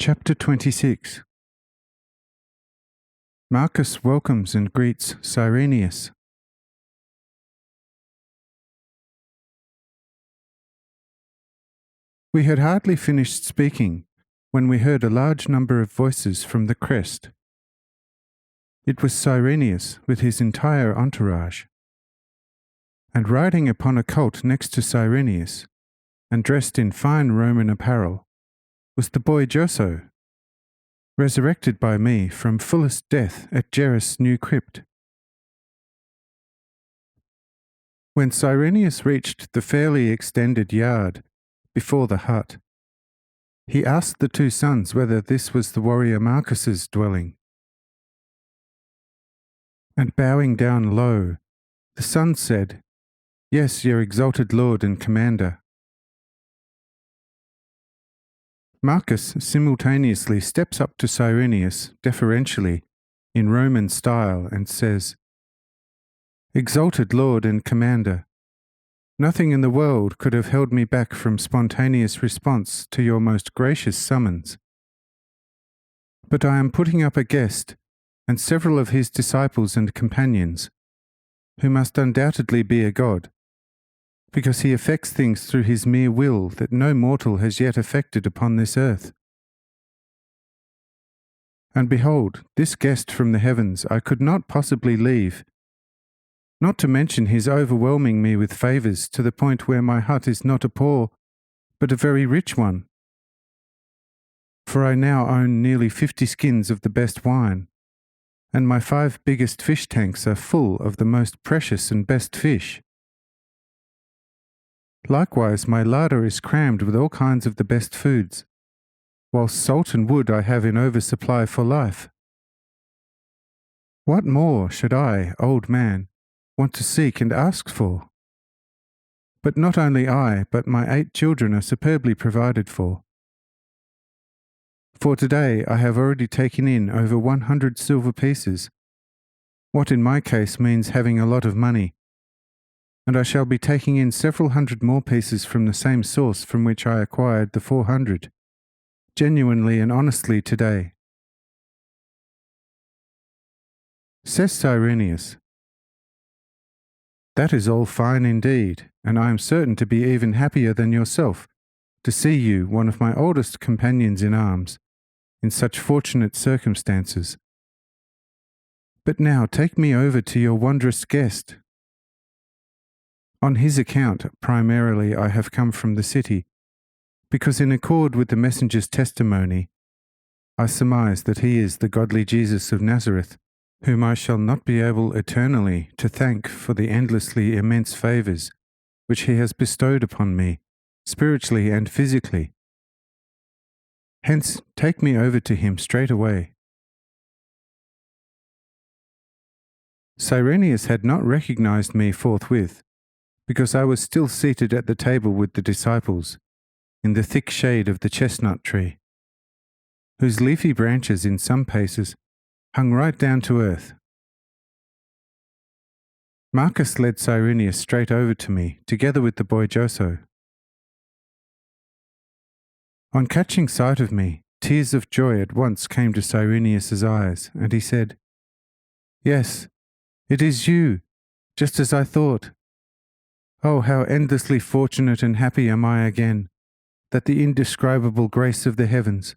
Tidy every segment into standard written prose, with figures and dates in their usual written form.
Chapter 26. Marcus welcomes and greets Cyrenius. We had hardly finished speaking when we heard a large number of voices from the crest. It was Cyrenius with his entire entourage. And riding upon a colt next to Cyrenius, and dressed in fine Roman apparel, was the boy Joso, resurrected by me from fullest death at Jerus' new crypt. When Cyrenius reached the fairly extended yard before the hut, he asked the two sons whether this was the warrior Marcus's dwelling. And bowing down low, the sons said, "Yes, your exalted lord and commander." Marcus simultaneously steps up to Cyrenius deferentially in Roman style and says, "Exalted lord and commander, nothing in the world could have held me back from spontaneous response to your most gracious summons. But I am putting up a guest and several of his disciples and companions, who must undoubtedly be a god, because he effects things through his mere will that no mortal has yet effected upon this earth. And behold, this guest from the heavens I could not possibly leave, not to mention his overwhelming me with favours to the point where my hut is not a poor, but a very rich one. For I now own nearly 50 skins of the best wine, and my 5 biggest fish tanks are full of the most precious and best fish. Likewise, my larder is crammed with all kinds of the best foods, whilst salt and wood I have in oversupply for life. What more should I, old man, want to seek and ask for? But not only I, but my 8 children are superbly provided for. For today I have already taken in over 100 silver pieces, what in my case means having a lot of money, and I shall be taking in several hundred more pieces from the same source from which I acquired the 400, genuinely and honestly today." Says Cyrenius, "That is all fine indeed, and I am certain to be even happier than yourself to see you, one of my oldest companions in arms, in such fortunate circumstances. But now take me over to your wondrous guest. On his account, primarily, I have come from the city, because in accord with the messenger's testimony, I surmise that he is the godly Jesus of Nazareth, whom I shall not be able eternally to thank for the endlessly immense favours which he has bestowed upon me, spiritually and physically. Hence, take me over to him straight away." Cyrenius had not recognized me forthwith, because I was still seated at the table with the disciples, in the thick shade of the chestnut tree, whose leafy branches in some places hung right down to earth. Marcus led Cyrenius straight over to me, together with the boy Joso. On catching sight of me, tears of joy at once came to Cyrenius's eyes, and he said, "Yes, it is you, just as I thought. Oh, how endlessly fortunate and happy am I again, that the indescribable grace of the heavens,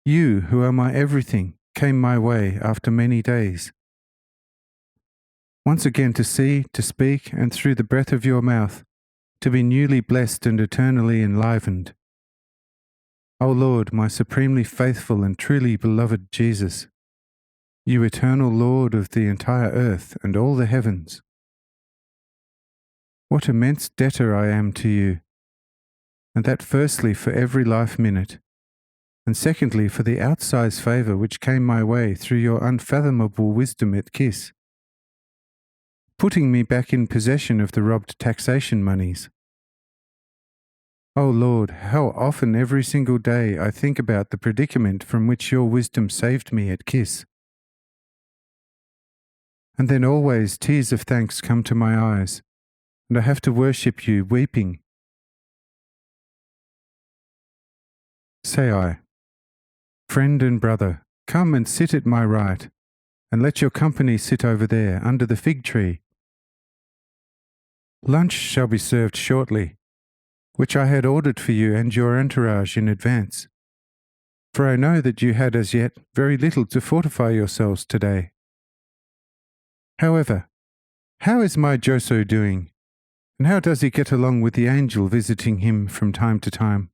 you who are my everything, came my way after many days. Once again to see, to speak, and through the breath of your mouth, to be newly blessed and eternally enlivened. O Lord, my supremely faithful and truly beloved Jesus, you eternal Lord of the entire earth and all the heavens. What immense debtor I am to you, and that firstly for every life minute, and secondly for the outsize favour which came my way through your unfathomable wisdom at Kiss, putting me back in possession of the robbed taxation monies. O Lord, how often every single day I think about the predicament from which your wisdom saved me at Kiss. And then always tears of thanks come to my eyes, and I have to worship you weeping. Say I, friend and brother, come and sit at my right, and let your company sit over there under the fig tree. Lunch shall be served shortly, which I had ordered for you and your entourage in advance, for I know that you had as yet very little to fortify yourselves today. However, how is my Joso doing, and how does he get along with the angel visiting him from time to time?